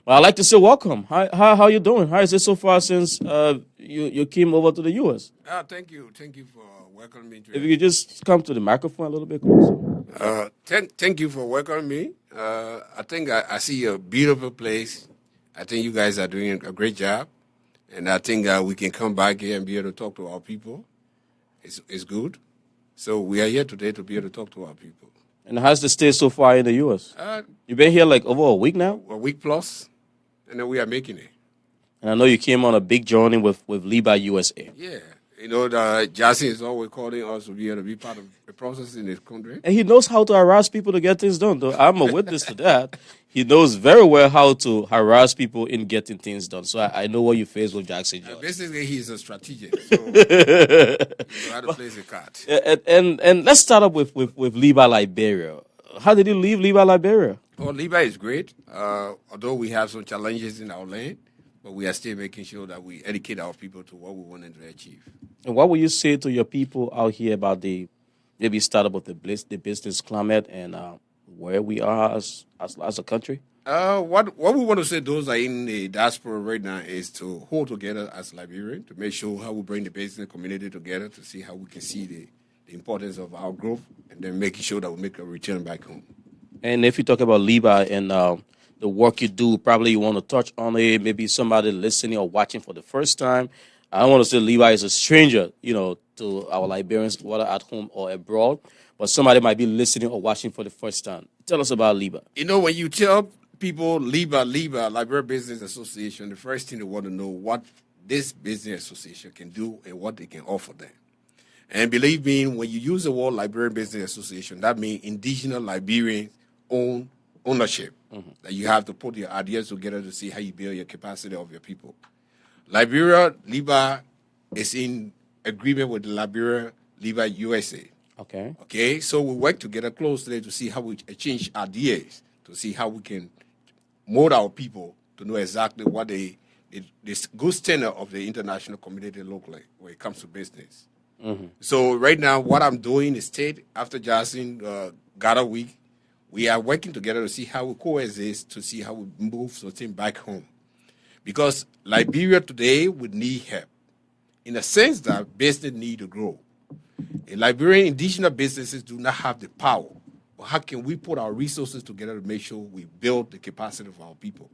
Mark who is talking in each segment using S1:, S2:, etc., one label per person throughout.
S1: Well, I'd like to say welcome. How you doing? How is it so far since you came over to the U.S.?
S2: Thank you for welcoming me
S1: If
S2: to.
S1: you could just come to the microphone a little bit closer.
S2: Thank you for welcoming me. I think I see a beautiful place. I think you guys are doing a great job, and I think we can come back here and be able to talk to our people. It's good. So we are here today to be able to talk to our people.
S1: And how's the stay so far in the U.S.? You've been here like over a week now,
S2: A week plus, and then we are making it.
S1: and I know you came on a big journey with Liba USA.
S2: Yeah, you know, Jason is always calling us to be able to be part of the process in this country.
S1: And he knows how to harass people to get things done, though. I'm a witness to that. He knows very well how to harass people in getting things done. So I know what you face with Jackson George.
S2: Basically, he's a strategist, so you know how to play the card.
S1: And let's start up with Liba, Liberia. How did you leave Liba, Liberia?
S2: Well, Liba is great, although we have some challenges in our land, but we are still making sure that we educate our people to what we want them to achieve.
S1: And what will you say to your people out here about the maybe start up with the business climate and where we are as a country?
S2: What we want to say, those are in the diaspora right now, is to hold together as Liberian to make sure how we bring the business community together to see how we can see the importance of our growth and then making sure that we make a return back home.
S1: And if you talk about Liba and the work you do, probably you want to touch on it. Maybe somebody listening or watching for the first time. I don't want to say Liba is a stranger, to our Liberians, whether at home or abroad. But somebody might be listening or watching for the first time. Tell us about Liba.
S2: You know, when you tell people Liba, Liberian Business Association, the first thing they want to know what this business association can do and what they can offer them. And believe me, when you use the word Liberian Business Association, that means indigenous Liberians own ownership. Mm-hmm. That you have to put your ideas together to see how you build your capacity of your people. Liba is in agreement with Liba USA. Okay, so we work together closely to see how we exchange ideas, to see how we can mold our people to know exactly what the good standard of the international community look like when it comes to business. Mm-hmm. So right now, what I'm doing is after Jason got a week, we are working together to see how we coexist, to see how we move something back home. Because Liberia today would need help in the sense that business need to grow. In Liberian indigenous businesses do not have the power. But how can we put our resources together to make sure we build the capacity of our people?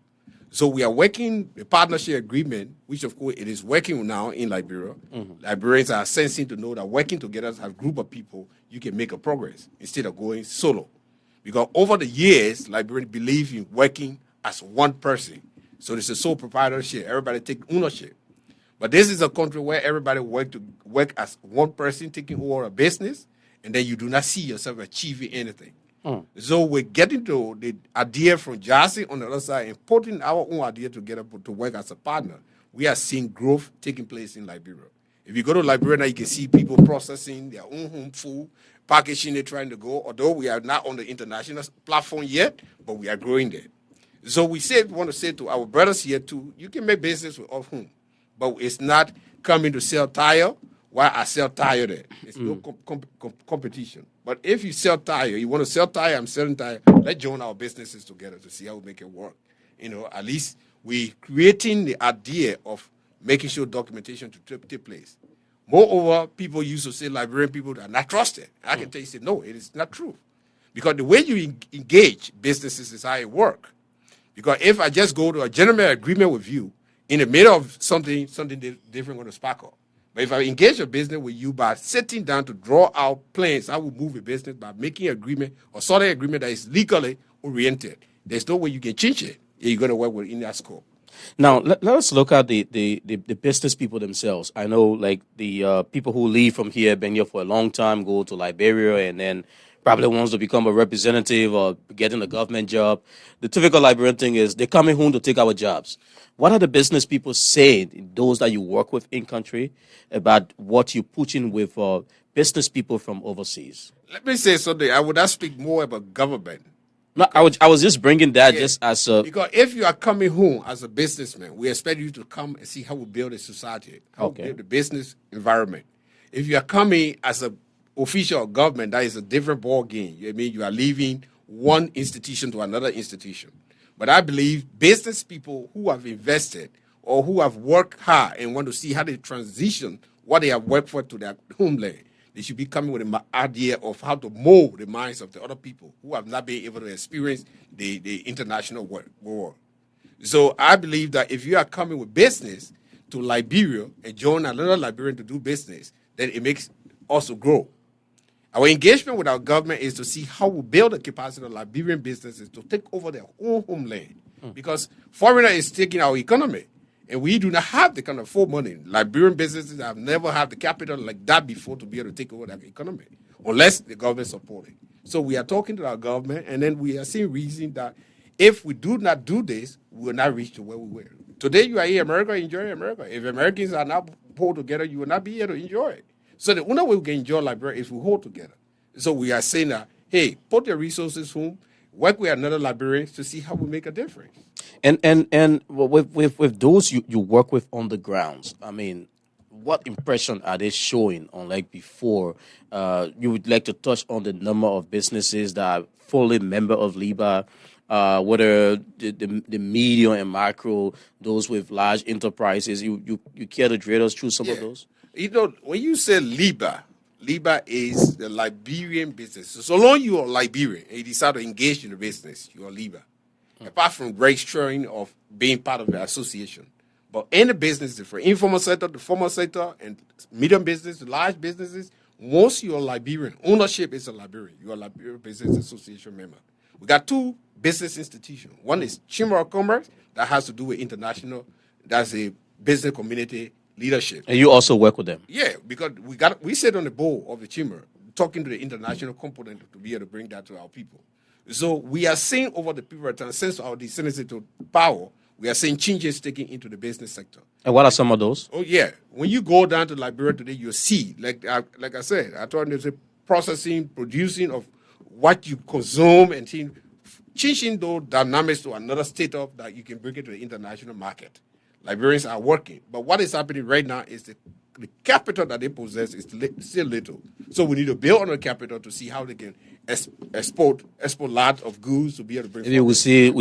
S2: So we are working a partnership agreement, which of course it is working now in Liberia. Mm-hmm. Liberians are sensing to know that working together as a group of people, you can make a progress instead of going solo. Because over the years, Liberians believe in working as one person. So it's a sole proprietorship. Everybody take ownership. But this is a country where everybody work as one person taking over a business, and then you do not see yourself achieving anything. So we're getting to the idea from Jassy on the other side and putting our own idea together to work as a partner. We are seeing growth taking place in Liberia. If you go to Liberia now, you can see people processing their own home food, packaging it, trying to go. Although we are not on the international platform yet, but we are growing there. So we want to say to our brothers here too, you can make business with off home, but it's not coming to sell tire while I sell tire there. It's no competition. But if you sell tire, you want to sell tire, I'm selling tire, let's join our businesses together to see how we make it work. At least we creating the idea of making sure documentation to take place. Moreover, people used to say Liberian people are not trusted. I can tell you, no, it is not true. Because the way you engage businesses is how it works. Because if I just go to a general agreement with you, in the middle of something different going to spark up. But if I engage a business with you by sitting down to draw out plans, I will move a business by making an agreement or sort of agreement that is legally oriented. There's no way you can change it. You're going to work within that scope.
S1: Now, let us look at the business people themselves. I know, like, the people who leave from here, been here for a long time, go to Liberia, and then probably wants to become a representative or getting a government job. The typical Liberian thing is they're coming home to take our jobs. What are the business people saying, those that you work with in country, about what you put in with business people from overseas?
S2: Let me say something. I would not speak more about government.
S1: No, I was just bringing that just as a...
S2: Because if you are coming home as a businessman, we expect you to come and see how we build a society, how we build the business environment. If you are coming as an official of government, that is a different ball game. I mean, you are leaving one institution to another institution. But I believe business people who have invested or who have worked hard and want to see how they transition what they have worked for to their homeland, they should be coming with an idea of how to mold the minds of the other people who have not been able to experience the international world. So I believe that if you are coming with business to Liberia and join another Liberian to do business, then it makes us grow. Our engagement with our government is to see how we build the capacity of Liberian businesses to take over their own homeland. Because foreigner is taking our economy. And we do not have the kind of full money. Liberian businesses have never had the capital like that before to be able to take over that economy, unless the government support it. So we are talking to our government, and then we are seeing reason that if we do not do this, we will not reach to where we were. Today you are here in America, enjoy America. If Americans are not pulled together, you will not be able to enjoy it. So the only way we can enjoy Liberia is we hold together. So we are saying that, hey, put your resources home, work with another Liberians to see how we make a difference.
S1: And with those you work with on the grounds, I mean, what impression are they showing on like before? You would like to touch on the number of businesses that are fully member of Liba, whether the medium and macro, those with large enterprises. You care to dread us through some of those?
S2: You know, when you say Liba is the Liberian business. So long you are Liberian and you decide to engage in the business, you are Liba. Apart from registering of being part of the association. But any business, the informal sector, the formal sector, and medium business, the large businesses, once you're a Liberian, ownership is a Liberian. You're a Liberian Business Association member. We got two business institutions. One is Chamber of Commerce that has to do with international, that's a business community leadership.
S1: And you also work with them?
S2: Yeah, because we sit on the board of the chamber, talking to the international component to be able to bring that to our people. So we are seeing over the period of time, since our descendancy to power, we are seeing changes taking into the business sector.
S1: And what are some of those?
S2: Oh, yeah. When you go down to Liberia today, you'll see, like I said, I told you there's a processing, producing of what you consume and changing those dynamics to another state of that you can bring it to the international market. Liberians are working. But what is happening right now is the capital that they possess is still little. So we need to build on the capital to see how they can export lots of goods to be able to bring.
S1: Maybe we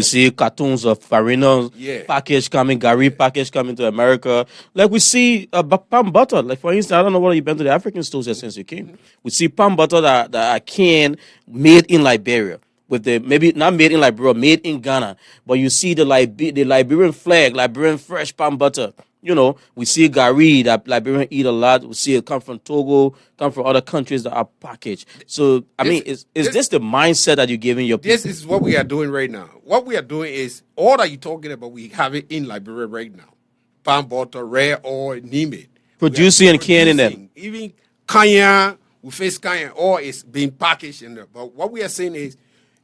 S1: see cartoons of Farina package coming, Gary package coming to America. Like we see palm butter. Like for instance, I don't know whether you've been to the African stores here since you came. Mm-hmm. We see palm butter that are canned, made in Liberia. With the maybe not made in Liberia, made in Ghana, but you see the Liberian flag, Liberian fresh palm butter. You know, we see gari that Liberians eat a lot. We see it come from Togo, come from other countries that are packaged. So, I mean, is this the mindset that you're giving your people?
S2: This is what we are doing right now. What we are doing is, all that you're talking about, we have it in Liberia right now. Palm butter, rare oil, name it.
S1: Producing and canning them.
S2: Even Kenya, we face Kenya, oil is being packaged in there. But what we are saying is,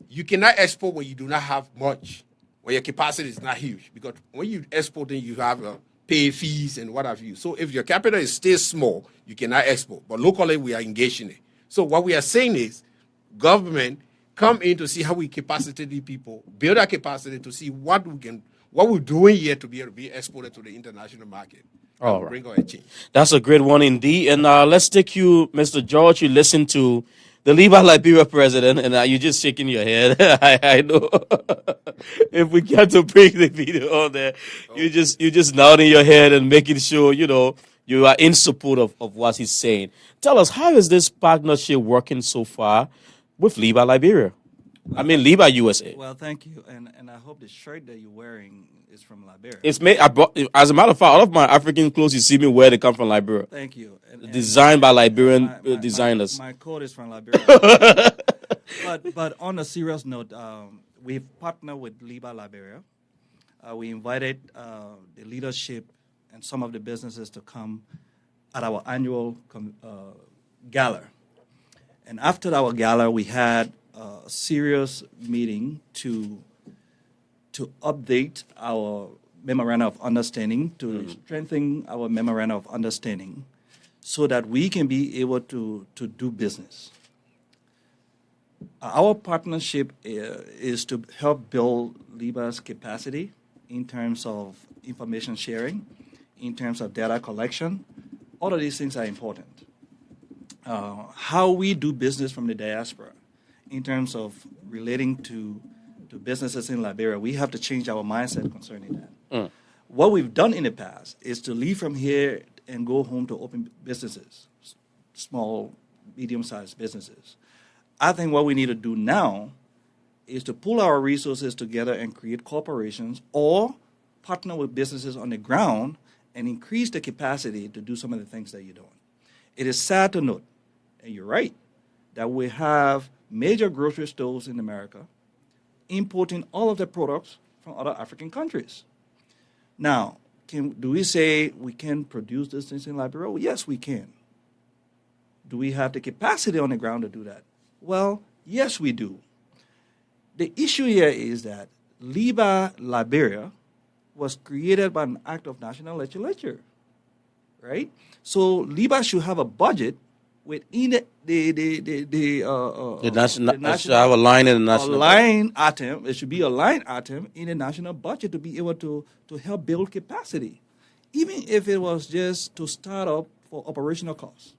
S2: you cannot export when you do not have much, when your capacity is not huge. Because when you export, then you have pay fees and what have you. So if your capital is still small, you cannot export. But locally, we are engaged in it. So what we are saying is, government come in to see how we capacitate the people, build our capacity to see what we're doing here to be able to be exported to the international market.
S1: All right.
S2: Bring our change.
S1: That's a great one indeed. And let's take you, Mr. George. You listen to the Liba Liberia president, and you're just shaking your head. I know. If we get to bring the video on there, you just nodding your head and making sure you are in support of what he's saying. Tell us, how is this partnership working so far with Liba Liberia? I mean, Liba USA.
S3: Well, thank you, and I hope the shirt that you're wearing is from Liberia.
S1: It's made. As a matter of fact, all of my African clothes you see me wear, they come from Liberia.
S3: Thank you. And
S1: designed by Liberian designers.
S3: My coat is from Liberia. but on a serious note, we've partnered with Liba Liberia. We invited the leadership and some of the businesses to come at our annual gala. And after our gala, we had a serious meeting to update our memorandum of understanding, to strengthen our memorandum of understanding, so that we can be able to do business. Our partnership is to help build Liba's capacity in terms of information sharing, in terms of data collection. All of these things are important. How we do business from the diaspora in terms of relating to to businesses in Liberia, we have to change our mindset concerning that. What we've done in the past is to leave from here and go home to open businesses, small, medium-sized businesses. I think what we need to do now is to pull our resources together and create corporations or partner with businesses on the ground and increase the capacity to do some of the things that you're doing. It is sad to note, and you're right, that we have major grocery stores in America importing all of their products from other African countries. Now, do we say we can produce these things in Liberia? Well, yes, we can. Do we have the capacity on the ground to do that? Well, yes, we do. The issue here is that Liba, Liberia, was created by an act of national legislature, right? So Liba should have a budget within the
S1: national should have a line in the national
S3: a line item. It should be a line item in the national budget to be able to help build capacity, even if it was just to start up for operational costs,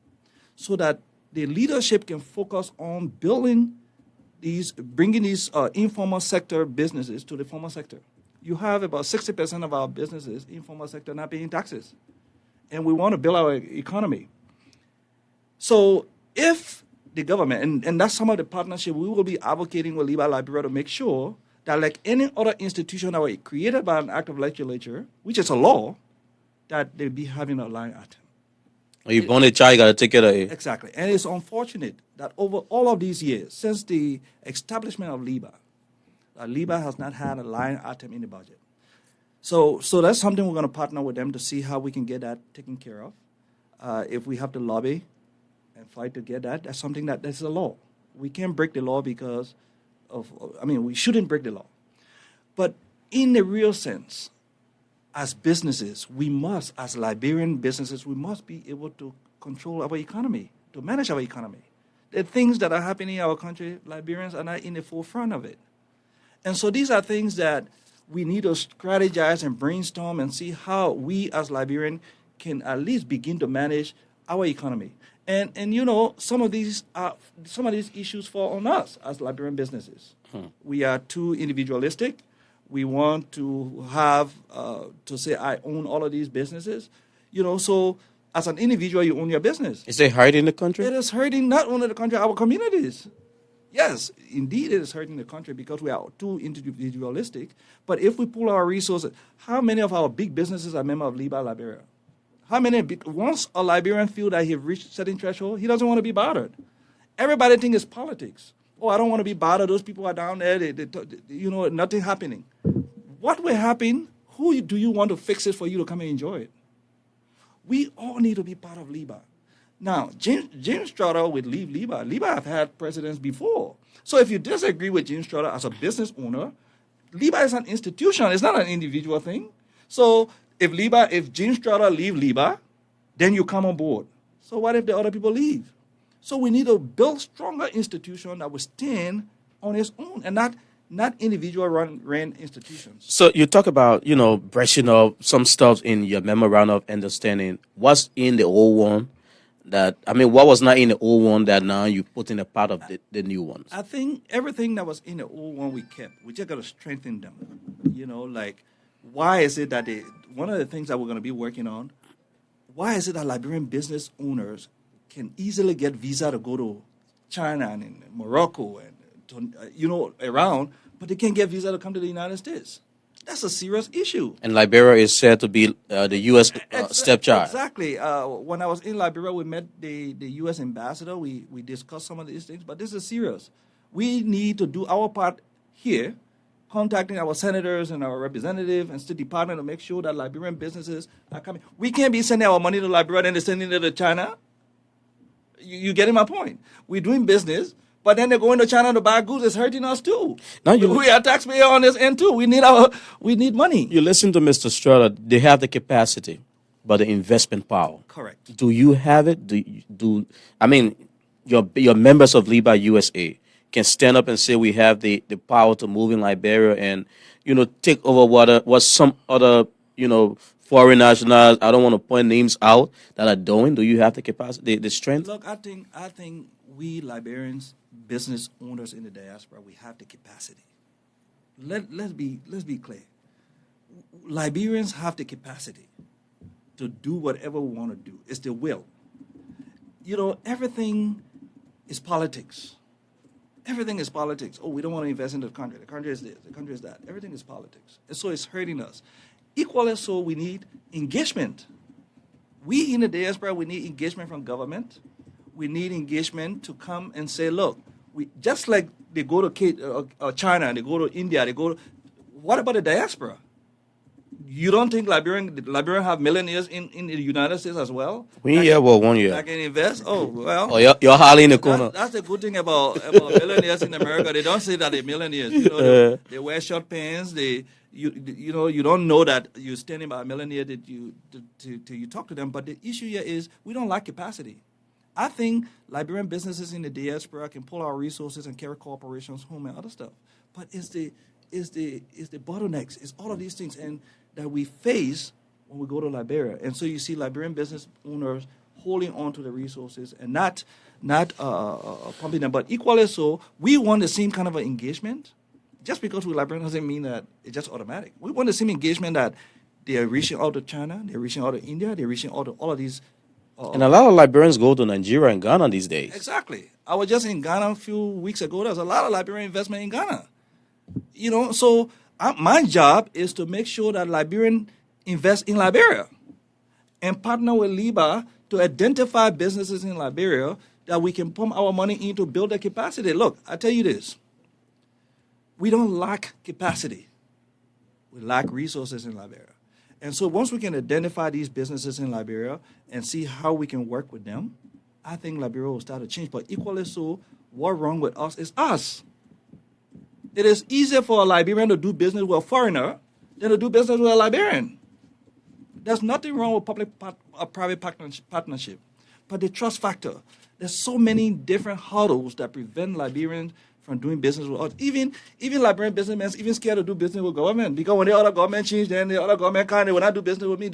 S3: so that the leadership can focus on bringing these informal sector businesses to the formal sector. You have about 60% of our businesses, informal sector, not paying taxes. And we want to build our economy. So if the government, and that's some of the partnership, we will be advocating with Liba Liberia to make sure that like any other institution that was created by an act of legislature, which is a law, that they be having a line item.
S1: You born a child, you got to take care of it.
S3: Exactly. And it's unfortunate that over all of these years, since the establishment of Liba, Liba has not had a line item in the budget. So that's something we're going to partner with them to see how we can get that taken care of. If we have to lobby and fight to get that, that's something that's a law. We can't break the law because we shouldn't break the law. But in the real sense, as businesses, we must, as Liberian businesses, we must be able to control our economy, to manage our economy. The things that are happening in our country, Liberians are not in the forefront of it. And so these are things that we need to strategize and brainstorm and see how we as Liberians can at least begin to manage our economy. And some of these issues fall on us as Liberian businesses. We are too individualistic. We want to have to say I own all of these businesses. So as an individual, you own your business.
S1: Is it hurting the country?
S3: It is hurting not only the country, our communities. Yes, indeed it is hurting the country because we are too individualistic. But if we pull our resources, how many of our big businesses are members of Liba Liberia? How many, once a Liberian feels that he's reached a certain threshold, he doesn't want to be bothered. Everybody thinks it's politics. Oh, I don't want to be bothered. Those people are down there. Nothing happening. What will happen? Who do you want to fix it for you to come and enjoy it? We all need to be part of Liba. Now, James Trotter would leave Liba. Liba have had presidents before. So if you disagree with James Trotter as a business owner, Liba is an institution. It's not an individual thing. So if James Trotter leave Liba, then you come on board. So what if the other people leave? So we need to build stronger institutions that will stand on its own and not individual ran institutions.
S1: So you talk about, brushing up some stuff in your memorandum of understanding. What's in the old one what was not in the old one that now you put in a part of the new ones?
S3: I think everything that was in the old one we kept. We just got to strengthen them. Why is it that one of the things that we're going to be working on, why is it that Liberian business owners can easily get visa to go to China and Morocco and around, but they can't get visa to come to the United States? That's a serious issue. And
S1: Liberia is said to be the U.S. Stepchild.
S3: Exactly. When I was in Liberia, we met the U.S. ambassador. We discussed some of these things, but this is serious. We need to do our part here, contacting our senators and our representatives and State Department to make sure that Liberian businesses are coming. We can't be sending our money to Liberia and then sending it to China. You getting my point? We're doing business, but then they're going to China to buy goods. It's hurting us too. We are taxpayers on this end too. We need money.
S1: You listen to Mr. Strutter. They have the capacity, but the investment power.
S3: Correct.
S1: Do you have it? Your members of Liba USA can stand up and say we have the power to move in Liberia and take over what some other foreign nationals, I don't want to point names out, that are doing. Do you have the capacity, the strength?
S3: Look, I think we Liberians, business owners in the diaspora, we have the capacity. let's be clear. Liberians have the capacity to do whatever we want to do. It's the will. Everything is politics. Everything is politics. Oh, we don't want to invest in the country. The country is this. The country is that. Everything is politics. And so it's hurting us. Equally so, we need engagement. We in the diaspora, we need engagement from government. We need engagement to come and say, look, just like they go to China, they go to India, what about the diaspora? You don't think Liberian have millionaires in the United States as well?
S1: 1 year or 1 year?
S3: I can invest? Oh, well.
S1: Oh, you're hardly in the corner.
S3: That's the good thing about millionaires in America. They don't say that they're millionaires. They wear short pants. You don't know that you're standing by a millionaire that you talk to them. But the issue here is we don't lack capacity. I think Liberian businesses in the diaspora can pull our resources and carry corporations home and other stuff. But it's the bottlenecks. It's all of these things and that we face when we go to Liberia. And so you see Liberian business owners holding on to the resources and not pumping them. But equally so, we want the same kind of an engagement. Just because we're Liberian doesn't mean that it's just automatic. We want the same engagement that they are reaching out to China, they're reaching out to India, they're reaching out to all of these.
S1: And a lot of Liberians go to Nigeria and Ghana these days.
S3: Exactly. I was just in Ghana a few weeks ago. There's a lot of Liberian investment in Ghana. So my job is to make sure that Liberian invest in Liberia and partner with Liba to identify businesses in Liberia that we can pump our money in to build the capacity. Look, I tell you this. We don't lack capacity. We lack resources in Liberia. And so once we can identify these businesses in Liberia and see how we can work with them, I think Liberia will start to change. But equally so, what's wrong with us is us. It is easier for a Liberian to do business with a foreigner than to do business with a Liberian. There's nothing wrong with public-private partnership. But the trust factor, there's so many different hurdles that prevent Liberians from doing business with us. Even Liberian businessmen even scared to do business with government because when the other government change, then the other government they will not do business with me.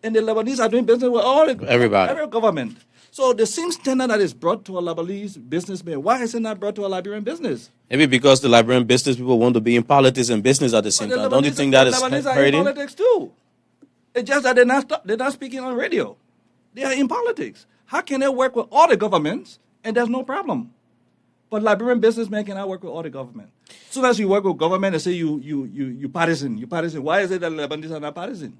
S3: And the Lebanese are doing business with every government. So the same standard that is brought to a Lebanese businessman, why is it not brought to a Liberian business?
S1: Maybe because the Liberian business people want to be in politics and business at the same time. Don't you think that is hurting?
S3: Lebanese are in politics too. It's just that they're not speaking on radio. They are in politics. How can they work with all the governments and there's no problem? But Liberian businessmen cannot work with all the government. As soon as you work with government, they say you partisan. You partisan. Why is it that Lebanese are not partisan?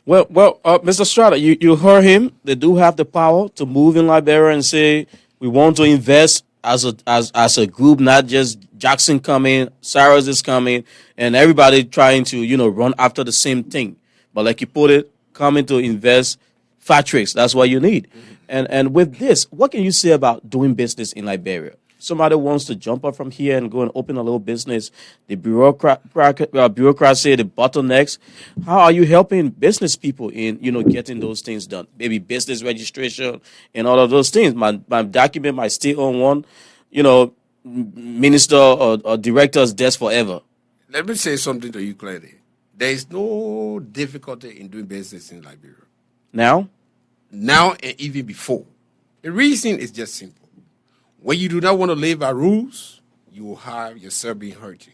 S1: Well, Mr. Strata, you heard him. They do have the power to move in Liberia and say we want to invest as a group, not just Jackson coming, Cyrus is coming, and everybody trying to run after the same thing. But like you put it, coming to invest, factories. That's what you need. And with this, what can you say about doing business in Liberia? Somebody wants to jump up from here and go and open a little business. The bureaucracy, the bottlenecks. How are you helping business people in, getting those things done? Maybe business registration and all of those things. My document might stay on one, minister or director's desk forever.
S2: Let me say something to you clearly. There is no difficulty in doing business in Liberia.
S1: Now
S2: and even before. The reason is just simple. When you do not want to live by rules, you will have yourself being hurting.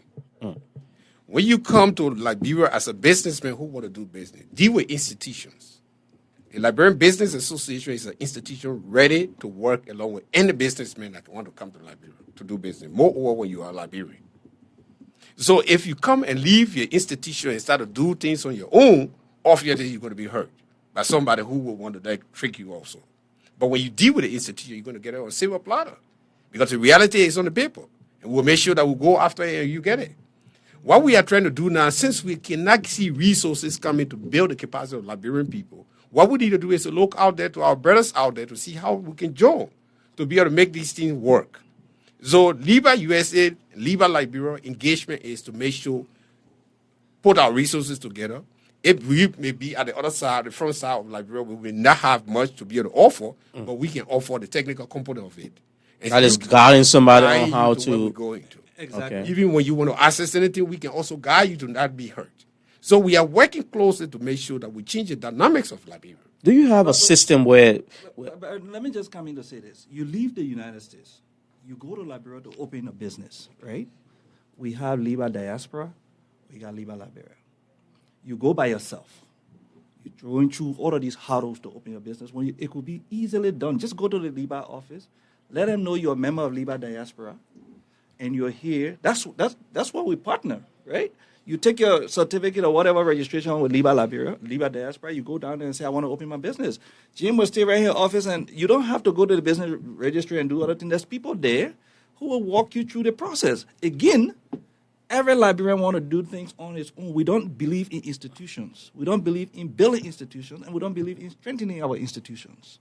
S2: When you come to Liberia as a businessman who want to do business, deal with institutions. The Liberian Business Association is an institution ready to work along with any businessman that want to come to Liberia to do business, moreover when you are Liberian. So if you come and leave your institution and start to do things on your own, obviously you're going to be hurt by somebody who will want to trick you also. But when you deal with the institution, you're going to get it on a silver platter. Because the reality is on the paper. And we'll make sure that we'll go after it and you get it. What we are trying to do now, since we cannot see resources coming to build the capacity of Liberian people, what we need to do is to look out there to our brothers out there to see how we can join to be able to make these things work. So Liba USA, Liba Liberia engagement is to make sure, put our resources together. If we may be at the other side, the front side of Liberia, we will not have much to be able to offer, but we can offer the technical component of it.
S1: That is guiding somebody on how to.
S2: Going to.
S3: Exactly.
S1: Okay.
S2: Even when you want to access anything, we can also guide you to not be hurt. So we are working closely to make sure that we change the dynamics of Liberia.
S1: Do you have a system where?
S3: But let me just come in to say this. You leave the United States. You go to Liberia to open a business, right? We have Liba diaspora. we got Liba, Liberia. You go by yourself. You're going through all of these hurdles to open your business. It could be easily done. Just go to the Liba office. Let them know you're a member of Liba diaspora, and you're here. That's why we partner, right? You take your certificate or whatever registration with Liba, Liberia, Liba diaspora. You go down there and say, I want to open my business. Jim will stay right here in the office, and you don't have to go to the business registry and do other things. There's people there who will walk you through the process. Again, every Liberian want to do things on its own. We don't believe in institutions. We don't believe in building institutions, and we don't believe in strengthening our institutions.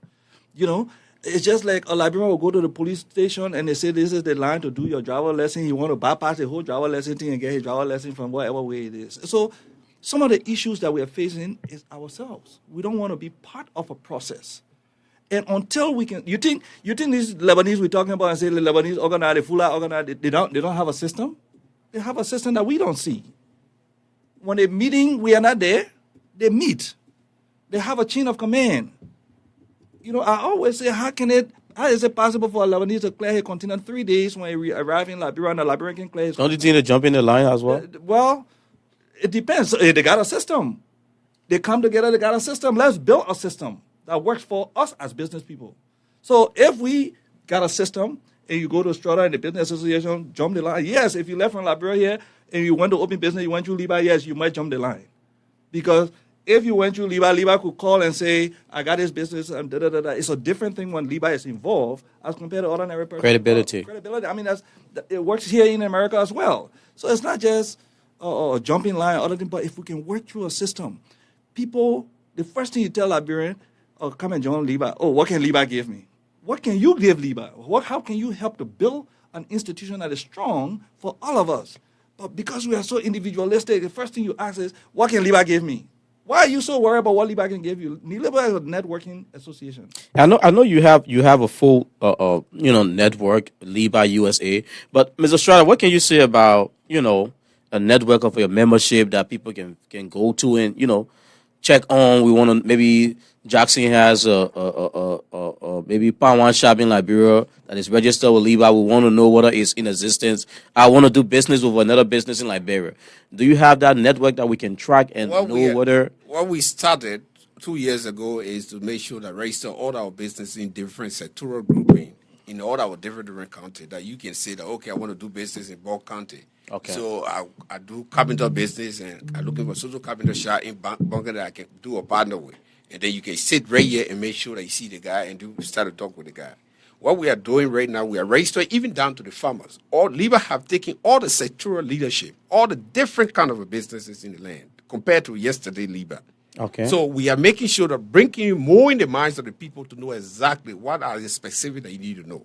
S3: You know, it's just like a Liberian will go to the police station and they say, this is the line to do your driver lesson. You want to bypass the whole driver lesson thing and get his driver lesson from whatever way it is. So some of the issues that we are facing is ourselves. We don't want to be part of a process. And until we can, you think these Lebanese we're talking about and say the Lebanese organized, the Fula organized, they don't have a system? They have a system that we don't see. When they're meeting, we are not there. They meet. They have a chain of command. You know, I always say, how is it possible for a Lebanese to clear his continent 3 days when we arrive in Liberia and the Liberian can clear his
S1: Don't you think they jump in the line as well?
S3: Well, it depends. They got a system. They come together, they got a system. Let's build a system that works for us as business people. So if we got a system and you go to Strata and the business association, jump the line. Yes, if you left from Liberia here and you went to open business, you went through Liba, yes, you might jump the line. Because if you went through Liba, Liba could call and say, I got this business, and da-da-da-da. It's a different thing when Liba is involved as compared to ordinary person.
S1: Credibility.
S3: Credibility. I mean, it works here in America as well. So it's not just a jumping line or other thing, but if we can work through a system, people, the first thing you tell Liberian, oh, come and join Liba. Oh, what can Liba give me? What can you give Liba? How can you help to build an institution that is strong for all of us? But because we are so individualistic, the first thing you ask is, what can Liba give me? Why are you so worried about what Liba can give you? Liba is a networking association.
S1: I know you have a full network, Liba USA. But Mr. Strata, what can you say about a network of your membership that people can go to and check on? We want to maybe Jackson has maybe Pound shop in Liberia that is registered with Liba. We want to know whether it's in existence. I want to do business with another business in Liberia. Do you have that network that we can track and know whether?
S2: What we started 2 years ago is to make sure that register all our business in different sectoral grouping in all our different counties, that you can say that, okay, I want to do business in Bulk County.
S1: Okay.
S2: So I do carpenter business, and I'm looking for social carpenter shop in Bunker that I can do a partner with. And then you can sit right here and make sure that you see the guy and start to talk with the guy. What we are doing right now, we are registering even down to the farmers. Liba have taken all the sectoral leadership, all the different kind of businesses in the land compared to yesterday Liba.
S1: Okay.
S2: So we are making sure that bringing more in the minds of the people to know exactly what are the specific that you need to know.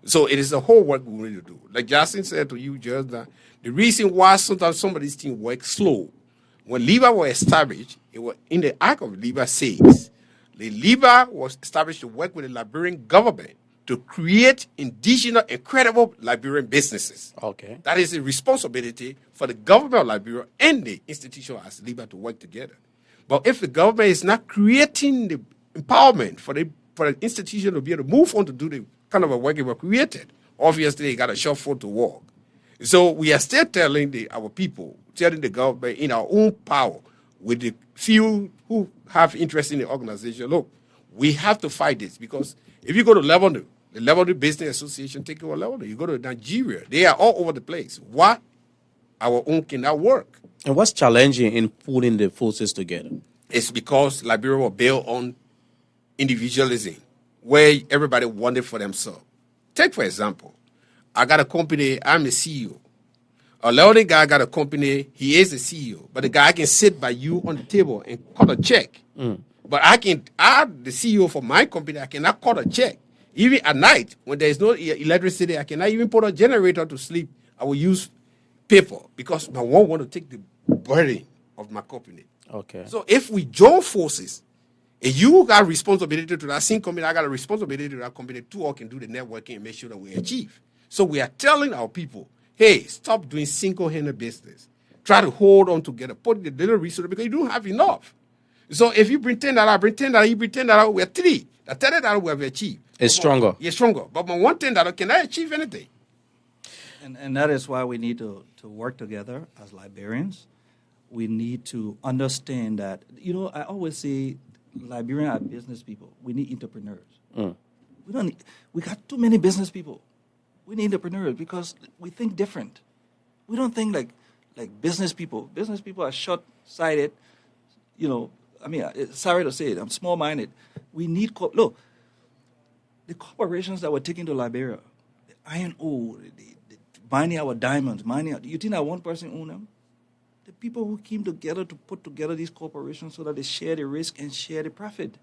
S2: So it is the whole work we need to do. Like Justin said to you just that the reason why sometimes some of these things work slow, when Liba was established, it was in the Act of Liba says, the Liba was established to work with the Liberian government to create indigenous and credible Liberian businesses.
S1: Okay.
S2: That is a responsibility for the government of Liberia and the institution as Liba to work together. But if the government is not creating the empowerment for the institution to be able to move on to do the kind of a work it was created, obviously they got a short foot to walk. So we are still telling our people, telling the government in our own power, with the few who have interest in the organization, look, we have to fight this, because if you go to Lebanon, the Lebanon Business Association take over Lebanon, you go to Nigeria, they are all over the place. Why our own cannot work?
S1: And what's challenging in pulling the forces together?
S2: It's because Liberia was built on individualism, where everybody wanted for themselves. Take, for example, I got a company, I'm the CEO. A Lebanese guy got a company, he is the CEO, but the guy can sit by you on the table and cut a check. But I'm the CEO for my company, I cannot cut a check. Even at night, when there is no electricity, I cannot even put a generator to sleep. I will use paper because I won't want to take the burden of my company.
S1: Okay.
S2: So if we join forces, and you got responsibility to that same company, I got a responsibility to that company, two all can do the networking and make sure that we achieve. So we are telling our people, hey, stop doing single-handed business. Try to hold on together, put the little resources, because you don't have enough. So if you bring 10 that out, you bring 10 that out, we're three. The 10 that we have achieved.
S1: It's stronger.
S2: It's stronger. But my 110 that can I achieve anything?
S3: And that is why we need to work together as Liberians we need to understand that, I always say Liberians are business people. We need entrepreneurs. We got too many business people. We need entrepreneurs because we think different. We don't think like business people. Business people are short-sighted. Sorry to say it, I'm small-minded. We need, look, the corporations that were taken to Liberia, the iron ore, the mining our diamonds, you think that one person owned them? The people who came together to put together these corporations so that they share the risk and share the profit.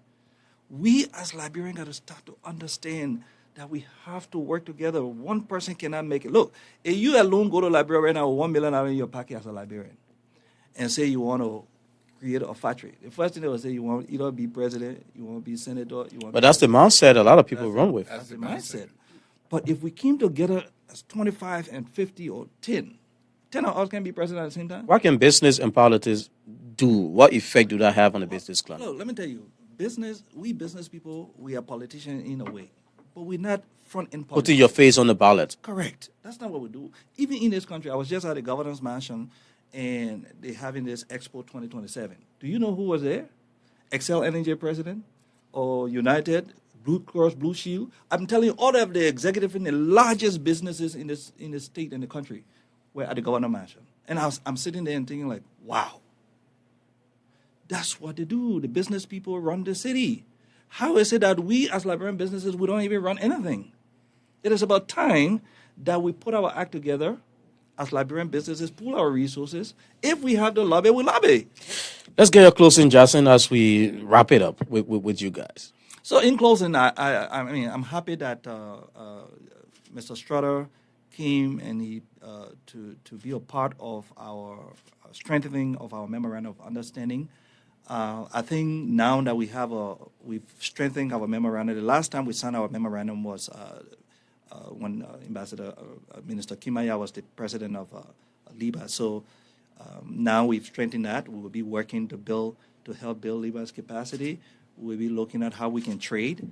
S3: We as Liberians got to start to understand that we have to work together. One person cannot make it. Look, if you alone go to Liberia right now with $1 million in your pocket as a Liberian and say you want to create a factory, the first thing they will say, you want to either be president, you want to be senator, you want.
S1: But that's the mindset a lot of people run with.
S3: That's the mindset. But if we came together as 25 and 50 or 10 of us can be president at the same time.
S1: What can business and politics do? What effect do that have on the business climate?
S3: Look, let me tell you, we business people, we are politicians in a way, but we're not front-end politics.
S1: Putting your face on the ballot.
S3: Correct. That's not what we do. Even in this country, I was just at the governor's mansion, and they're having this Expo 2027. Do you know who was there? Excel Energy president or United, Blue Cross Blue Shield. I'm telling you, all of the executives in the largest businesses in the state and the country were at the governor's mansion. And I'm sitting there and thinking like, wow. That's what they do. The business people run the city. How is it that we as Liberian businesses, we don't even run anything? It is about time that we put our act together as Liberian businesses, pool our resources. If we have to lobby, we lobby.
S1: Let's get a closing, Jackson, as we wrap it up with you guys.
S3: So in closing, I'm happy that Mr. Strutter came and he to be a part of our strengthening of our memorandum of understanding. I think now that we've strengthened our memorandum. The last time we signed our memorandum was when Minister Kimaya was the president of Liba. So now we've strengthened that. We will be working to help build Liba's capacity. We'll be looking at how we can trade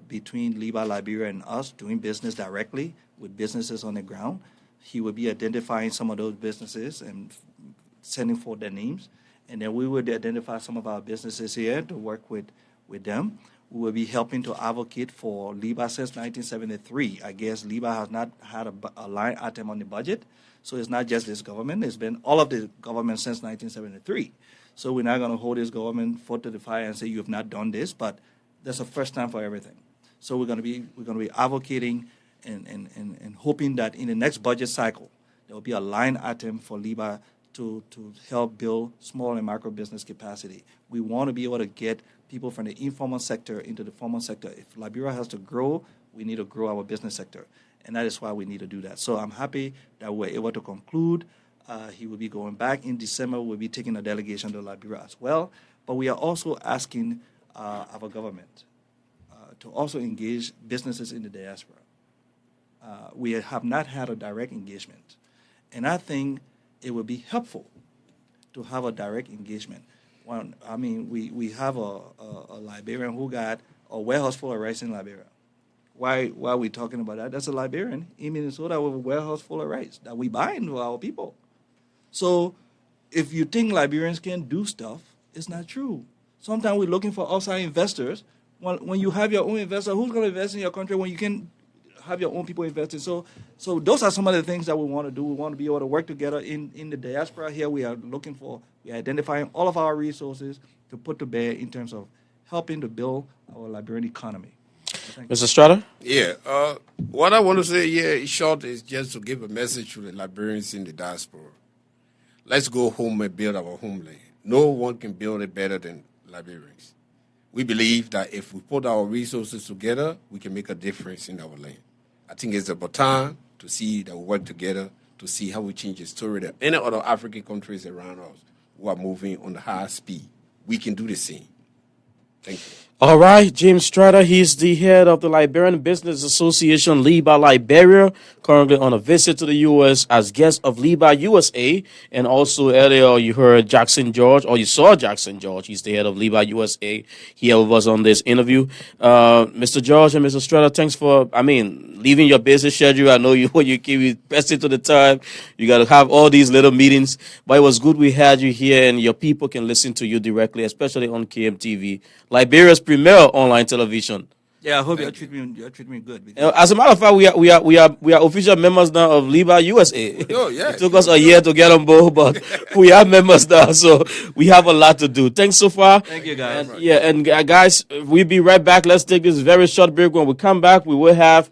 S3: between Liba, Liberia, and us, doing business directly with businesses on the ground. He will be identifying some of those businesses and sending forth their names. And then we would identify some of our businesses here to work with them. We will be helping to advocate for Liba since 1973. I guess Liba has not had a line item on the budget. So it's not just this government. It's been all of the government since 1973. So we're not going to hold this government foot to the fire and say you have not done this, but that's the first time for everything. So we're going to be advocating and hoping that in the next budget cycle there will be a line item for Liba to help build small and micro business capacity. We want to be able to get people from the informal sector into the formal sector. If Liberia has to grow, we need to grow our business sector, and that is why we need to do that. So I'm happy that we're able to conclude. He will be going back in December. We'll be taking a delegation to Liberia as well. But we are also asking our government to also engage businesses in the diaspora. We have not had a direct engagement. And I think it would be helpful to have a direct engagement. We have a Liberian who got a warehouse full of rice in Liberia. Why are we talking about that? That's a Liberian in Minnesota with a warehouse full of rice that we buy into our people. So if you think Liberians can do stuff, it's not true. Sometimes we're looking for outside investors. When you have your own investor, who's going to invest in your country when you can have your own people investing? So those are some of the things that we want to do. We want to be able to work together in the diaspora here. We are identifying all of our resources to put to bear in terms of helping to build our Liberian economy.
S1: Mr. Strata?
S2: Yeah. What I want to say here, in short, is just to give a message to the Liberians in the diaspora. Let's go home and build our homeland. No one can build it better than Liberians. We believe that if we put our resources together, we can make a difference in our land. I think it's about time to see that we work together to see how we change the story that any other African countries around us who are moving on the high speed. We can do the same. Thank you.
S1: All right, James Strader, he's the head of the Liberian Business Association, Liba, Liberia, currently on a visit to the U.S. as guest of Liba, USA. And also earlier you heard Jackson George, or you saw Jackson George. He's the head of Liba, USA, here with us on this interview. Mr. George and Mr. Strader, thanks for, leaving your busy schedule. I know you keep pressing to the time. You got to have all these little meetings. But it was good we had you here, and your people can listen to you directly, especially on Kmtv, Liberia's premier online television.
S3: Yeah, I hope you're treating me good.
S1: As a matter of fact, we are official members now of Liba USA.
S2: Oh, yeah.
S1: It took us a year to get on board, but we are members now, so we have a lot to do. Thanks so far.
S3: Thank you, guys.
S1: And guys, we'll be right back. Let's take this very short break. When we come back, we will have